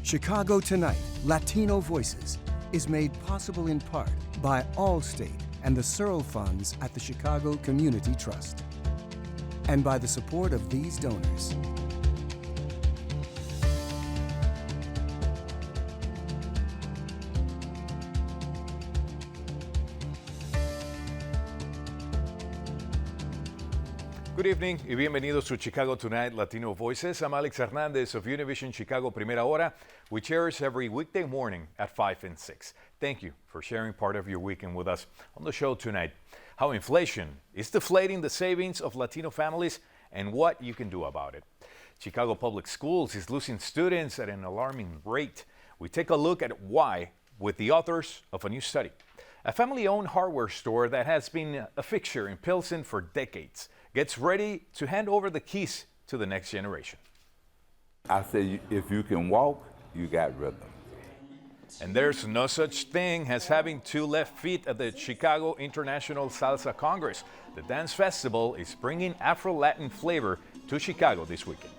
Chicago Tonight, Latino Voices is made possible in part by Allstate and the Searle Funds at the Chicago Community Trust, and by the support of these donors. Good evening y bienvenidos to Chicago Tonight, Latino Voices. I'm Alex Hernandez of Univision Chicago Primera Hora, which airs every weekday morning at 5 and 6. Thank you for sharing part of your weekend with us. On the show tonight, how inflation is deflating the savings of Latino families and what you can do about it. Chicago Public Schools is losing students at an alarming rate. We take a look at why with the authors of a new study. A family-owned hardware store that has been a fixture in Pilsen for decades gets ready to hand over the keys to the next generation. I say if you can walk, you got rhythm. And there's no such thing as having two left feet at the Chicago International Salsa Congress. The dance festival is bringing Afro-Latin flavor to Chicago this weekend.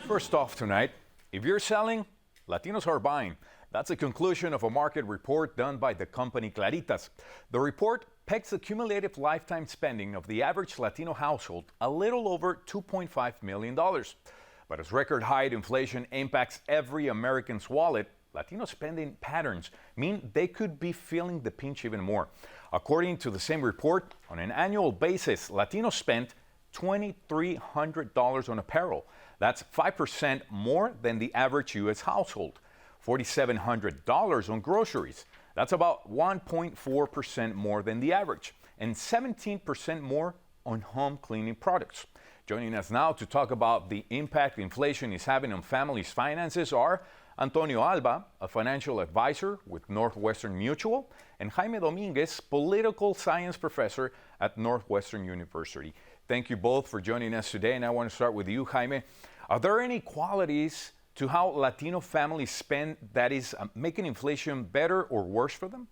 First off tonight, if you're selling, Latinos are buying. That's a conclusion of a market report done by the company Claritas. The report pegs the cumulative lifetime spending of the average Latino household a little over $2.5 million. But as record high inflation impacts every American's wallet, Latino spending patterns mean they could be feeling the pinch even more. According to the same report, on an annual basis, Latinos spent $2,300 on apparel. That's 5% more than the average U.S. household. $4,700 on groceries. That's about 1.4% more than the average, and 17% more on home cleaning products. Joining us now to talk about the impact inflation is having on families' finances are Antonio Alba, a financial advisor with Northwestern Mutual, and Jaime Dominguez, political science professor at Northwestern University. Thank you both for joining us today, and I want to start with you, Jaime. Are there any qualities to how Latino families spend that is making inflation better or worse for them?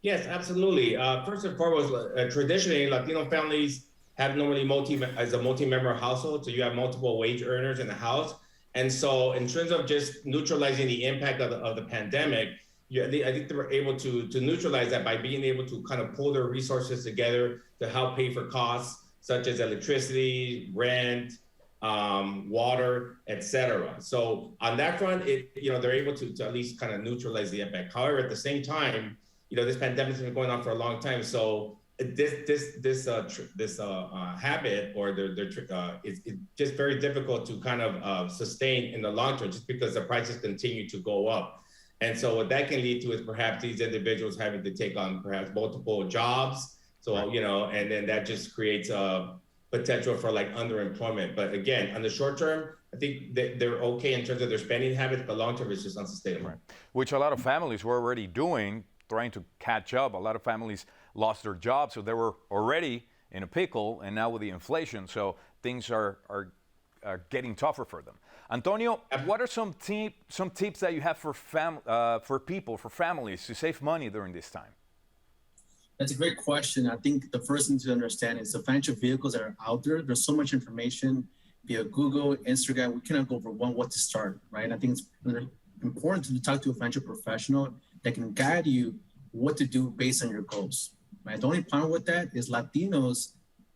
Yes, absolutely. First and foremost, traditionally, Latino families have normally as a multi-member household, so you have multiple wage earners in the house. And so in terms of just neutralizing the impact of the pandemic, I think they were able to neutralize that by being able to kind of pull their resources together to help pay for costs such as electricity, rent, water, etc. So on that front, they're able to at least kind of neutralize the impact. However, at the same time, this pandemic has been going on for a long time. So this habit or it's just very difficult to kind of sustain in the long term, just because the prices continue to go up. And so what that can lead to is perhaps these individuals having to take on perhaps multiple jobs. So, and then that just creates potential for like underemployment. But again, on the short term, I think they're okay in terms of their spending habits, but long term it's just unsustainable. Right. Which a lot of families were already doing, trying to catch up. A lot of families lost their jobs, so they were already in a pickle, and now with the inflation, so things are getting tougher for them. Antonio, what are some tips that you have for families to save money during this time? That's a great question. I think the first thing to understand is the financial vehicles that are out there. There's so much information via Google, Instagram. We cannot go over what to start, right? I think it's important to talk to a financial professional that can guide you what to do based on your goals, right? The only problem with that is Latinos,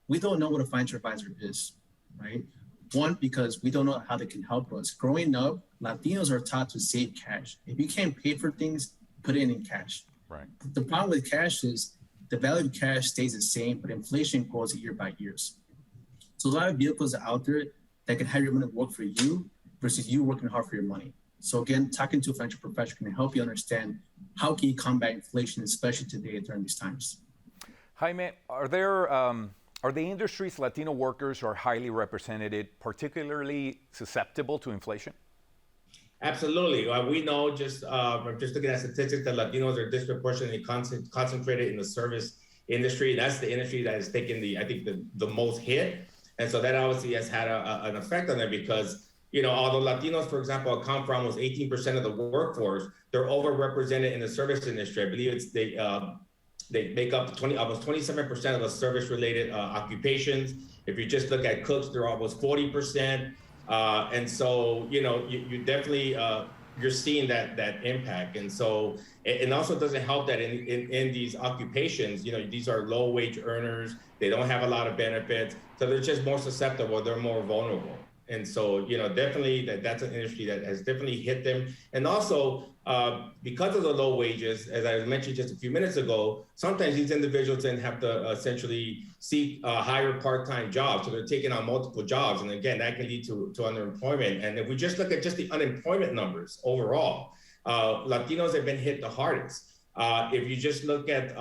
we don't know what a financial advisor is, right? One, because we don't know how they can help us. Growing up, Latinos are taught to save cash. If you can't pay for things, put it in cash. Right. The problem with cash is the value of cash stays the same, but inflation goes year by year. So a lot of vehicles are out there that can have your money work for you versus you working hard for your money. So again, talking to a financial professional can help you understand how can you combat inflation, especially today during these times. Jaime, are the industries Latino workers are highly represented, particularly susceptible to inflation? Absolutely. We know just looking at statistics that Latinos are disproportionately concentrated in the service industry. That's the industry that has taken the most hit. And so that obviously has had an effect on them because, although Latinos, for example, account for almost 18% of the workforce, they're overrepresented in the service industry. I believe they make up almost 27% of the service-related occupations. If you just look at cooks, they're almost 40%. And so, you definitely, you're seeing that impact. And so, it also doesn't help that in these occupations, these are low wage earners, they don't have a lot of benefits, so they're just more susceptible, they're more vulnerable. And so, definitely that's an industry that has definitely hit them. And also, because of the low wages, as I mentioned just a few minutes ago, sometimes these individuals then have to essentially seek higher part-time jobs. So they're taking on multiple jobs. And again, that can lead to underemployment. And if we just look at just the unemployment numbers overall, Latinos have been hit the hardest. If you just look at,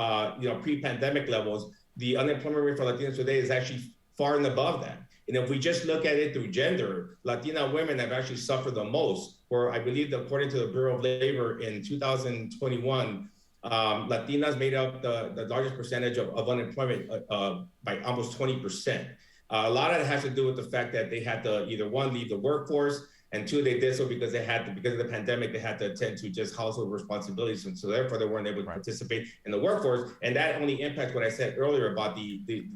pre-pandemic levels, the unemployment rate for Latinos today is actually far and above that. And if we just look at it through gender, Latina women have actually suffered the most, where I believe that according to the Bureau of Labor in 2021, Latinas made up the largest percentage of unemployment by almost 20%. A lot of it has to do with the fact that they had to either one, leave the workforce, and two, they did so because because of the pandemic, they had to attend to just household responsibilities. And so therefore they weren't able to participate in the workforce. And that only impacts what I said earlier about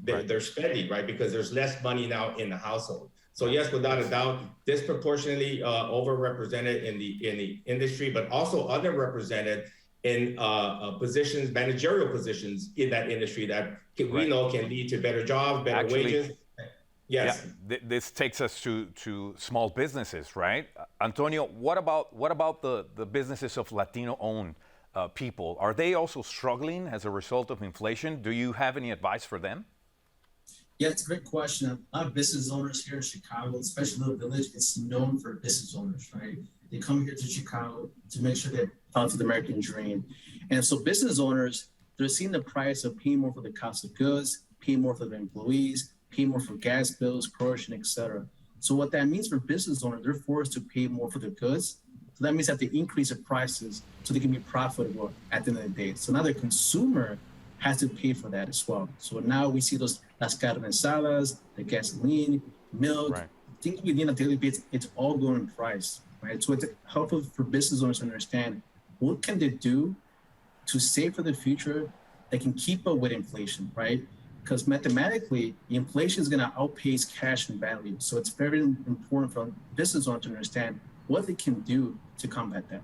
their spending, right? Because there's less money now in the household. So yes, without a doubt, disproportionately overrepresented in the industry, but also underrepresented in positions, managerial positions in that industry that we know can lead to better jobs, better wages. Yes. Yeah, this takes us to small businesses, right? Antonio, what about the businesses of Latino-owned people? Are they also struggling as a result of inflation? Do you have any advice for them? Yeah, it's a great question. A lot of business owners here in Chicago, especially Little Village, it's known for business owners, right? They come here to Chicago to make sure they follow the American dream. And so business owners, they're seeing the price of paying more for the cost of goods, paying more for their employees, pay more for gas bills, corrosion, et cetera. So what that means for business owners, they're forced to pay more for their goods. So that means they have to increase their prices so they can be profitable at the end of the day. So now the consumer has to pay for that as well. So now we see those las carnes asadas, the gasoline, milk, things we need on a daily basis, it's all going in price, right? So it's helpful for business owners to understand what can they do to save for the future that can keep up with inflation, right? Because mathematically, inflation is going to outpace cash and value. So it's very important for business owners to understand what they can do to combat that.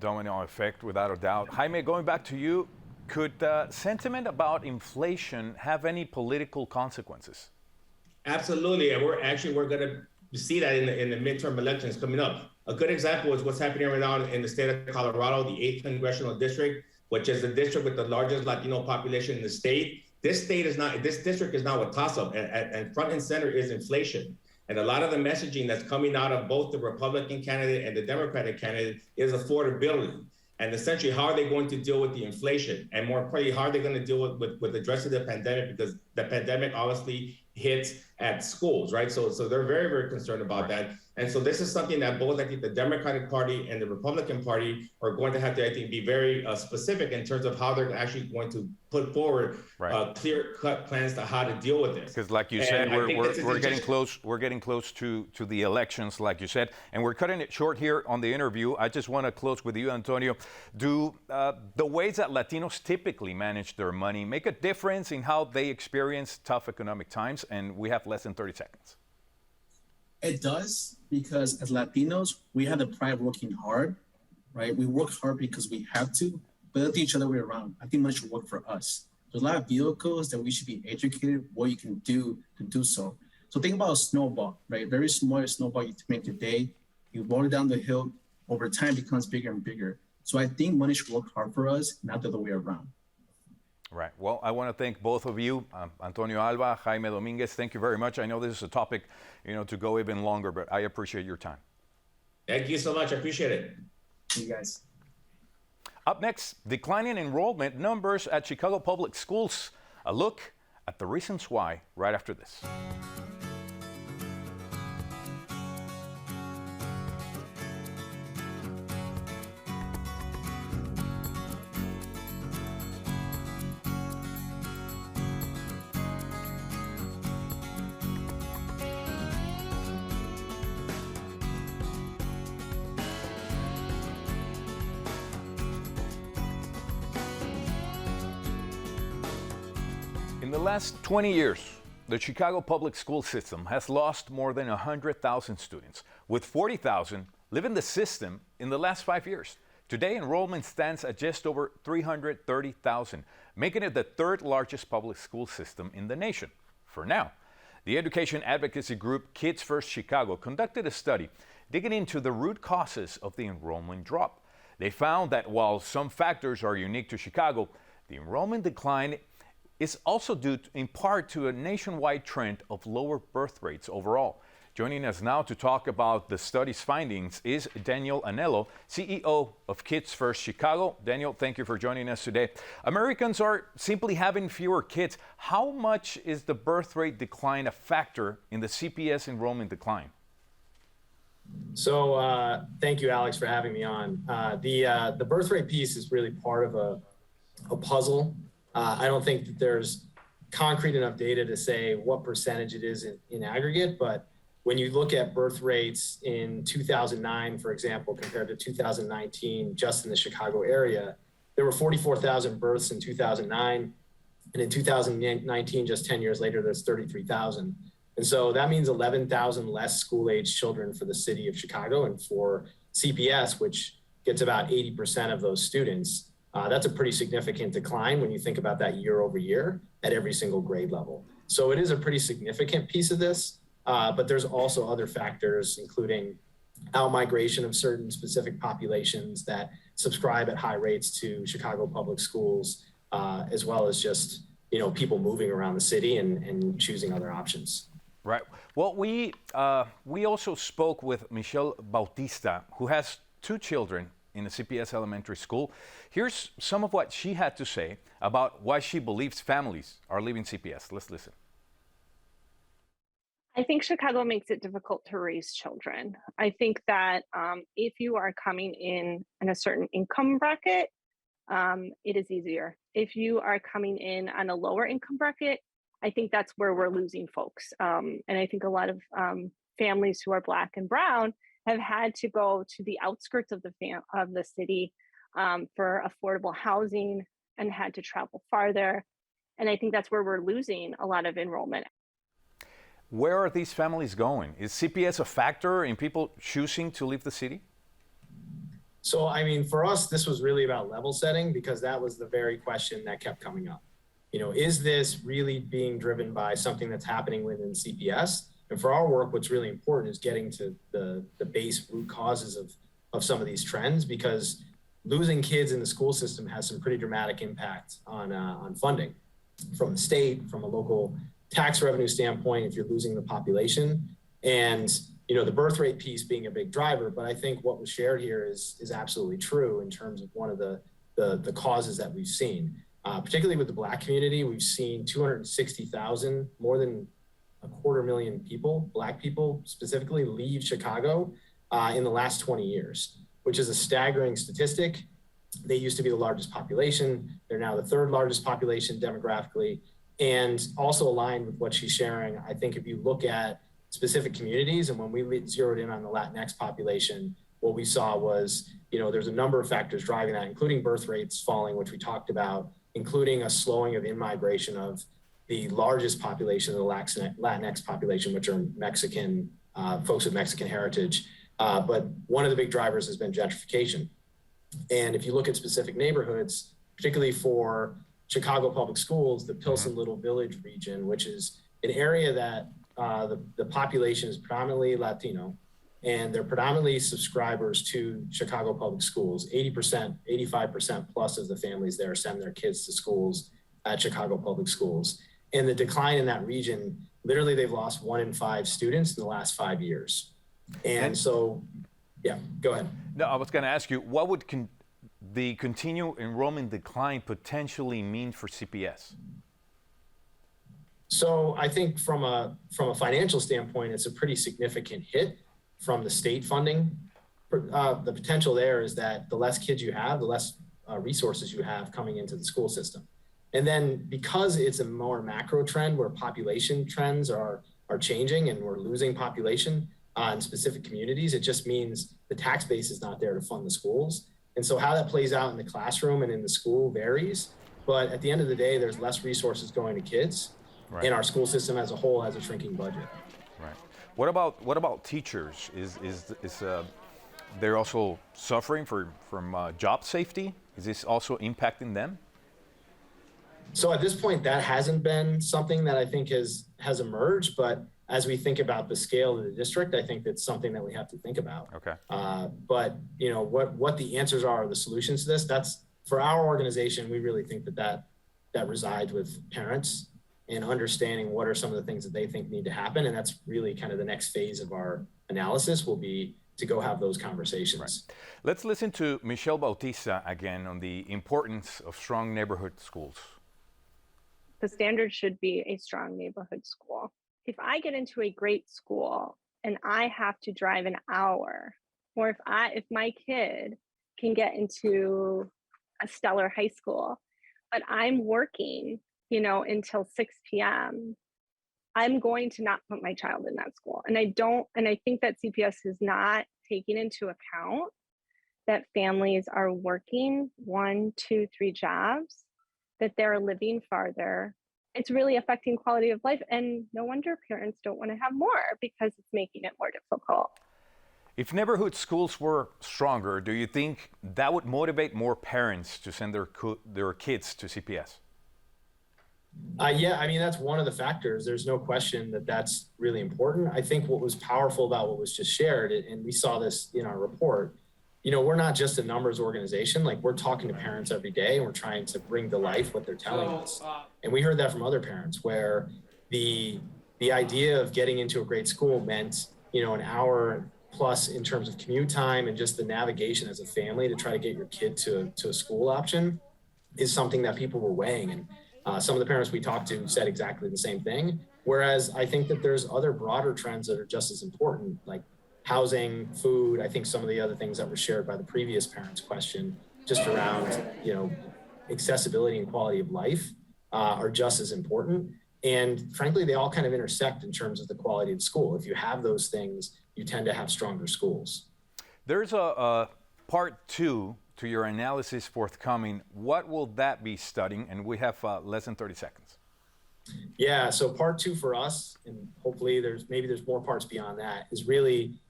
Domino effect, without a doubt. Jaime, going back to you, could sentiment about inflation have any political consequences? Absolutely, and we're going to see that in the midterm elections coming up. A good example is what's happening right now in the state of Colorado, the 8th congressional district, which is the district with the largest Latino population in the state. This district is now a toss-up, and front and center is inflation. And a lot of the messaging that's coming out of both the Republican candidate and the Democratic candidate is affordability. And essentially, how are they going to deal with the inflation? And more importantly, how are they going to deal with addressing the pandemic? Because the pandemic obviously hits at schools, right? So they're very, very concerned about that. And so this is something that both, I think, the Democratic Party and the Republican Party are going to have to, I think, be very specific in terms of how they're actually going to put forward clear-cut plans to how to deal with this. Because, like you said, we're getting close. We're getting close to the elections, like you said, and we're cutting it short here on the interview. I just want to close with you, Antonio. Do the ways that Latinos typically manage their money make a difference in how they experience tough economic times? And we have less than 30 seconds. It does, because as Latinos, we have the pride of working hard, right? We work hard because we have to, but let each other way around. I think money should work for us. There's a lot of vehicles that we should be educated what you can do to do so. So think about a snowball, right? Very small snowball you make today, you roll it down the hill, over time it becomes bigger and bigger. So I think money should work hard for us, not the other way around. Right. Well, I want to thank both of you, Antonio Alba, Jaime Dominguez. Thank you very much. I know this is a topic, to go even longer, but I appreciate your time. Thank you so much. I appreciate it. Thank you, guys. Up next, declining enrollment numbers at Chicago Public Schools. A look at the reasons why right after this. In the last 20 years, the Chicago public school system has lost more than 100,000 students, with 40,000 leaving the system in the last 5 years. Today, enrollment stands at just over 330,000, making it the third largest public school system in the nation. For now, the education advocacy group Kids First Chicago conducted a study digging into the root causes of the enrollment drop. They found that while some factors are unique to Chicago, the enrollment decline is also due in part to a nationwide trend of lower birth rates overall. Joining us now to talk about the study's findings is Daniel Anello, CEO of Kids First Chicago. Daniel, thank you for joining us today. Americans are simply having fewer kids. How much is the birth rate decline a factor in the CPS enrollment decline? So thank you, Alex, for having me on. The birth rate piece is really part of a puzzle. I don't think that there's concrete enough data to say what percentage it is in aggregate, but when you look at birth rates in 2009, for example, compared to 2019, just in the Chicago area, there were 44,000 births in 2009. And in 2019, just 10 years later, there's 33,000. And so that means 11,000 less school-age children for the city of Chicago. And for CPS, which gets about 80% of those students, that's a pretty significant decline when you think about that year over year at every single grade level. So it is a pretty significant piece of this. But there's also other factors, including out-migration of certain specific populations that subscribe at high rates to Chicago public schools, as well as just, people moving around the city and choosing other options. Right. Well, we also spoke with Michelle Bautista, who has 2 children in a CPS elementary school. Here's some of what she had to say about why she believes families are leaving CPS. Let's listen. I think Chicago makes it difficult to raise children. I think that if you are coming in a certain income bracket, it is easier. If you are coming in on a lower income bracket, I think that's where we're losing folks. And I think a lot of families who are Black and Brown have had to go to the outskirts of the city for affordable housing and had to travel farther. And I think that's where we're losing a lot of enrollment. Where are these families going? Is CPS a factor in people choosing to leave the city? So, for us, this was really about level setting, because that was the very question that kept coming up. Is this really being driven by something that's happening within CPS? And for our work, what's really important is getting to the base root causes of some of these trends, because losing kids in the school system has some pretty dramatic impact on funding from the state, from a local tax revenue standpoint, if you're losing the population, and the birth rate piece being a big driver. But I think what was shared here is absolutely true in terms of one of the causes that we've seen, particularly with the Black community. We've seen 260,000, more than 250,000 people, Black people specifically, leave Chicago in the last 20 years, which is a staggering statistic. They used to be the largest population. They're now the 3rd largest population demographically. And also aligned with what she's sharing, I think if you look at specific communities, and when we zeroed in on the Latinx population, what we saw was, there's a number of factors driving that, including birth rates falling, which we talked about, including a slowing of in-migration of the largest population of the Latinx population, which are Mexican, folks with Mexican heritage. But one of the big drivers has been gentrification. And if you look at specific neighborhoods, particularly for Chicago public schools, the Pilsen Little Village region, which is an area that the population is predominantly Latino, and they're predominantly subscribers to Chicago public schools. 80%, 85% plus of the families there send their kids to schools at Chicago public schools. And the decline in that region, literally they've lost 1 in 5 students in the last 5 years. And so, yeah, go ahead. No, I was going to ask you, what would the continued enrollment decline potentially mean for CPS? So I think from a financial standpoint, it's a pretty significant hit from the state funding. The potential there is that the less kids you have, the less resources you have coming into the school system. And then because it's a more macro trend where population trends are changing and we're losing population in specific communities, it just means the tax base is not there to fund the schools. And so how that plays out in the classroom and in the school varies. But at the end of the day, there's less resources going to kids. and our school system as a whole has a shrinking budget. Right. What about teachers? Is they're also suffering from job safety? Is this also impacting them? So at this point, that hasn't been something that I think has emerged, but as we think about the scale of the district, I think that's something that we have to think about. Okay. But you know what the answers are, the solutions to this. That's for our organization. We really think that resides with parents and understanding what are some of the things that they think need to happen, and that's really kind of the next phase of our analysis will be to go have those conversations. Right. Let's listen to Michelle Bautista again on the importance of strong neighborhood schools. The standard should be a strong neighborhood school. If I get into a great school and I have to drive an hour, or if my kid can get into a stellar high school, but I'm working, you know, until 6 p.m., I'm going to not put my child in that school. And I think that CPS is not taking into account that families are working 1, 2, 3 jobs, that they're living farther. It's really affecting quality of life. And no wonder parents don't want to have more because it's making it more difficult. If neighborhood schools were stronger, do you think that would motivate more parents to send their kids to CPS? Yeah, I mean, that's one of the factors. There's no question that that's really important. I think what was powerful about what was just shared, and we saw this in our report, you know, we're not just a numbers organization. Like, we're talking to parents every day and we're trying to bring to life what they're telling us. And we heard that from other parents where the idea of getting into a great school meant, you know, an hour plus in terms of commute time and just the navigation as a family to try to get your kid to a school option is something that people were weighing. And some of the parents we talked to said exactly the same thing. Whereas I think that there's other broader trends that are just as important, like housing, food. I think some of the other things that were shared by the previous parents' question, just around, you know, accessibility and quality of life are just as important. And frankly, they all kind of intersect in terms of the quality of school. If you have those things, you tend to have stronger schools. There's a part 2 to your analysis forthcoming. What will that be studying? And we have less than 30 seconds. Yeah, so part 2 for us, and hopefully there's more parts beyond that, is really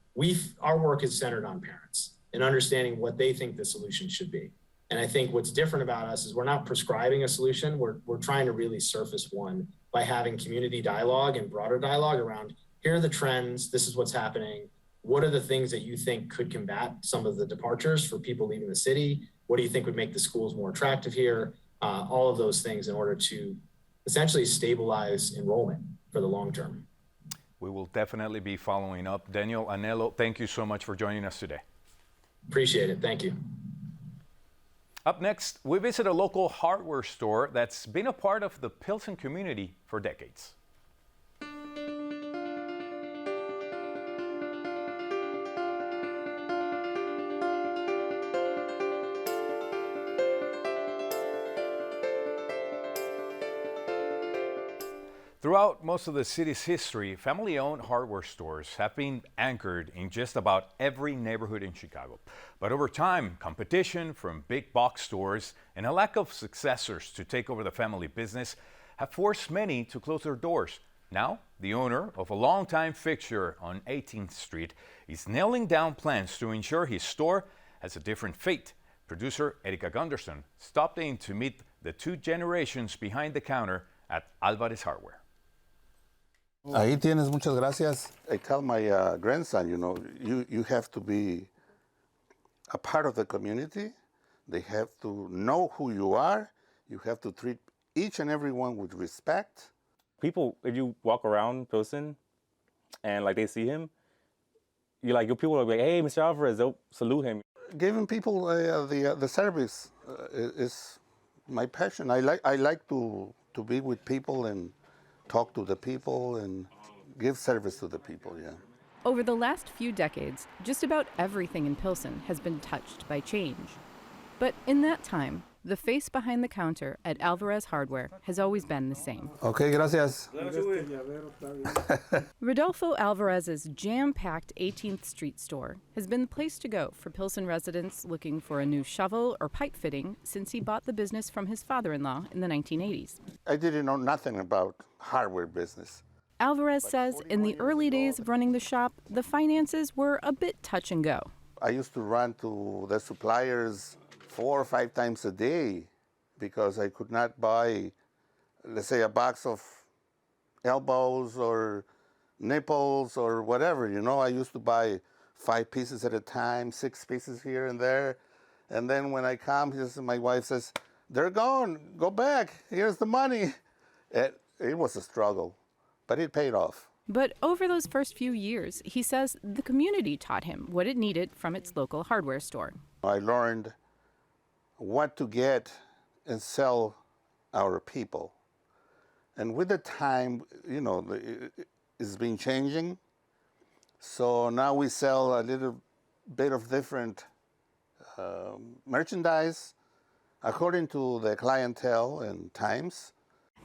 our work is centered on parents and understanding what they think the solution should be. And I think what's different about us is we're not prescribing a solution. We're trying to really surface one by having community dialogue and broader dialogue around, here are the trends, this is what's happening. What are the things that you think could combat some of the departures for people leaving the city? What do you think would make the schools more attractive here? All of those things in order to essentially stabilize enrollment for the long term. We will definitely be following up. Daniel Anello, thank you so much for joining us today. Appreciate it. Thank you. Up next, we visit a local hardware store that's been a part of the Pilsen community for decades. Throughout most of the city's history, family-owned hardware stores have been anchored in just about every neighborhood in Chicago. But over time, competition from big box stores and a lack of successors to take over the family business have forced many to close their doors. Now, the owner of a longtime fixture on 18th Street is nailing down plans to ensure his store has a different fate. Producer Erika Gunderson stopped in to meet the 2 generations behind the counter at Alvarez Hardware. Ahí tienes, muchas gracias. I tell my grandson, you know, you have to be a part of the community. They have to know who you are. You have to treat each and every one with respect. People, if you walk around Pilsen and like they see him, your people will be like, hey, Mr. Alvarez, they'll salute him. Giving people the service is my passion. I like to be with people and talk to the people and give service to the people, yeah. Over the last few decades, just about everything in Pilsen has been touched by change. But in that time, The face behind the counter at Alvarez Hardware has always been the same. Okay, gracias. Rodolfo Alvarez's jam-packed 18th Street store has been the place to go for Pilsen residents looking for a new shovel or pipe fitting since he bought the business from his father-in-law in the 1980s. I didn't know nothing about hardware business. Alvarez says in the early days of running the shop, the finances were a bit touch and go. I used to run to the suppliers 4 or 5 times a day because I could not buy, let's say, a box of elbows or nipples or whatever. You know, I used to buy 5 pieces at a time, 6 pieces here and there. And then when I come, my wife says, "They're gone, go back, here's the money." It was a struggle, but it paid off. But over those first few years, he says the community taught him what it needed from its local hardware store. I learned what to get and sell our people. And with the time, you know, it's been changing. So now we sell a little bit of different merchandise according to the clientele and times.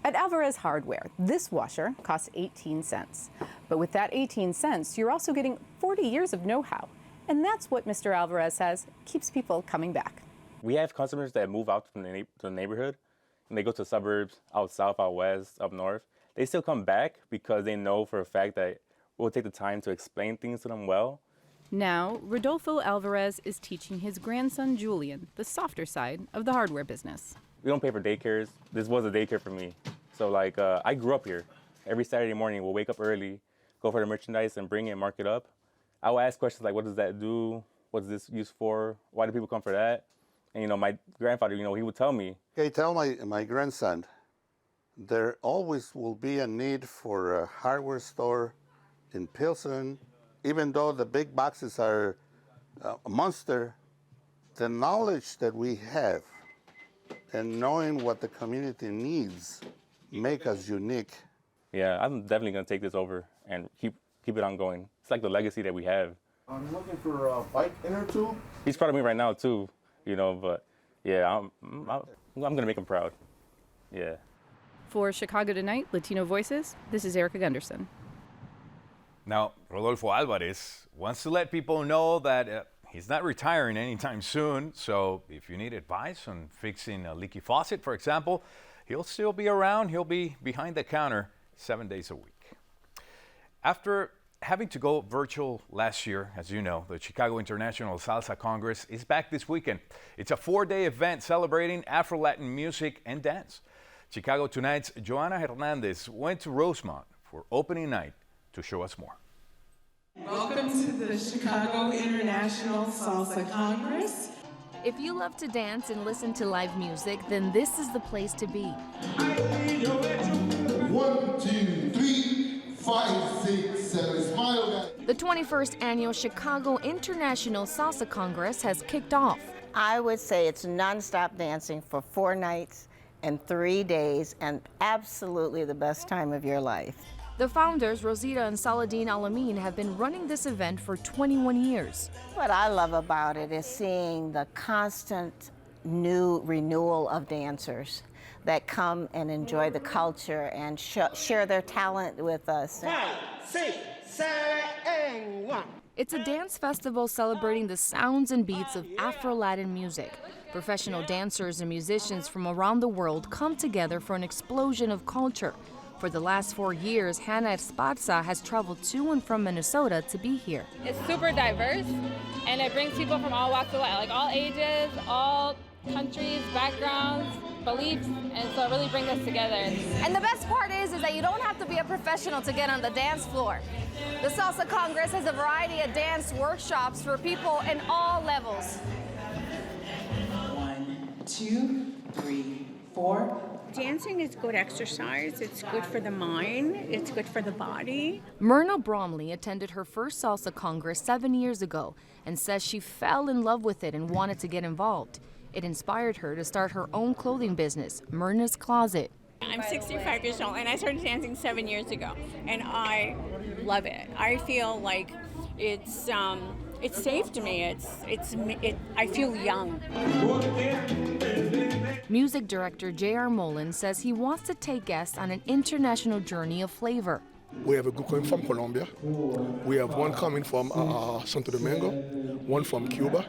At Alvarez Hardware, this washer costs 18 cents. But with that 18 cents, you're also getting 40 years of know-how. And that's what Mr. Alvarez says keeps people coming back. We have customers that move out from the neighborhood, and they go to suburbs, out south, out west, up north. They still come back because they know for a fact that we'll take the time to explain things to them well. Now, Rodolfo Alvarez is teaching his grandson Julian the softer side of the hardware business. We don't pay for daycares. This was a daycare for me. So I grew up here. Every Saturday morning, we'll wake up early, go for the merchandise and bring it and mark it up. I will ask questions like, what does that do? What's this used for? Why do people come for that? And, you know, my grandfather, you know, he would tell me. Okay, tell my grandson, there always will be a need for a hardware store in Pilsen. Even though the big boxes are a monster, the knowledge that we have and knowing what the community needs make us unique. Yeah, I'm definitely going to take this over and keep it ongoing. It's like the legacy that we have. I'm looking for a bike inner tube. He's proud of me right now, too, you know, but yeah, I'm going to make him proud. Yeah. For Chicago Tonight, Latino Voices, this is Erica Gunderson. Now, Rodolfo Alvarez wants to let people know that he's not retiring anytime soon, so if you need advice on fixing a leaky faucet, for example, he'll still be around. He'll be behind the counter 7 days a week. After having to go virtual last year, as you know, the Chicago International Salsa Congress is back this weekend. It's a 4-day event celebrating Afro-Latin music and dance. Chicago Tonight's Joanna Hernandez went to Rosemont for opening night to show us more. Welcome to the Chicago International Salsa Congress. If you love to dance and listen to live music, then this is the place to be. 1, 2, 3, 5, 6, 7, smile, guys. The 21st Annual Chicago International Salsa Congress has kicked off. I would say it's nonstop dancing for 4 nights and 3 days, and absolutely the best time of your life. The founders, Rosita and Saladin Alamin, have been running this event for 21 years. What I love about it is seeing the constant new renewal of dancers that come and enjoy the culture and share their talent with us. 5, 6, 7, 1. It's a dance festival celebrating the sounds and beats of Afro-Latin music. Professional dancers and musicians from around the world come together for an explosion of culture. For the last 4 years, Hannah Esparza has traveled to and from Minnesota to be here. It's super diverse, and it brings people from all walks of life, like all ages, all countries, backgrounds, beliefs, and so it really brings us together. And the best part is that you don't have to be a professional to get on the dance floor. The Salsa Congress has a variety of dance workshops for people in all levels. 1, 2, 3, 4. Dancing is good exercise. It's good for the mind. It's good for the body. Myrna Bromley attended her first Salsa Congress 7 years ago and says she fell in love with it and wanted to get involved. It inspired her to start her own clothing business, Myrna's Closet. I'm 65 years old, and I started dancing 7 years ago, and I love it. I feel like it's safe to me. I feel young. Music director J.R. Mullen says he wants to take guests on an international journey of flavor. We have a group coming from Colombia. We have one coming from Santo Domingo, one from Cuba.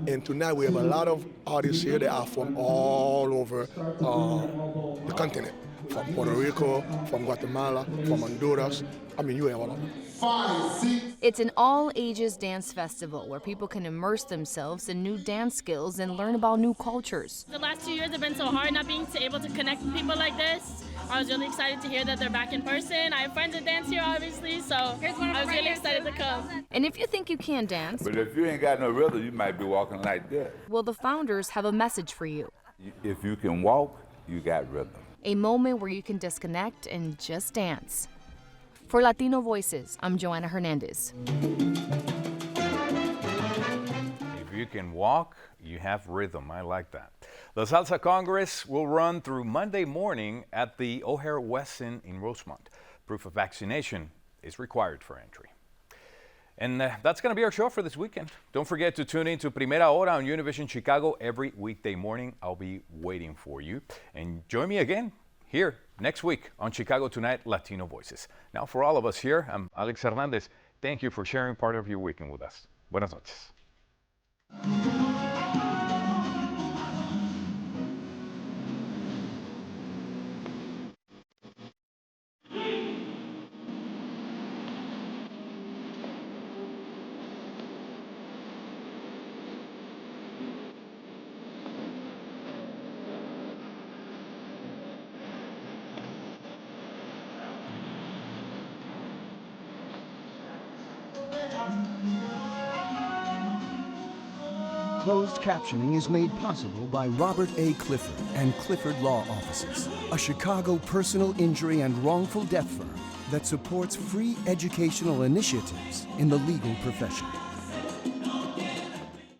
And tonight we have a lot of artists here that are from all over the continent. From Puerto Rico, from Guatemala, from Honduras. I mean, you have all of them. It's an all-ages dance festival where people can immerse themselves in new dance skills and learn about new cultures. The last 2 years have been so hard not being able to connect with people like this. I was really excited to hear that they're back in person. I have friends that dance here, obviously, so I was really excited to come. And if you think you can dance, But if you ain't got no rhythm, you might be walking like that. well, the founders have a message for you. If you can walk, you got rhythm. A moment where you can disconnect and just dance. For Latino Voices, I'm Joanna Hernandez. If you can walk, you have rhythm. I like that. The Salsa Congress will run through Monday morning at the O'Hare Westin in Rosemont. Proof of vaccination is required for entry. And that's going to be our show for this weekend. Don't forget to tune in to Primera Hora on Univision Chicago every weekday morning. I'll be waiting for you. And join me again here next week on Chicago Tonight Latino Voices. Now, for all of us here, I'm Alex Hernandez. Thank you for sharing part of your weekend with us. Buenas noches. Closed captioning is made possible by Robert A. Clifford and Clifford Law Offices, a Chicago personal injury and wrongful death firm that supports free educational initiatives in the legal profession.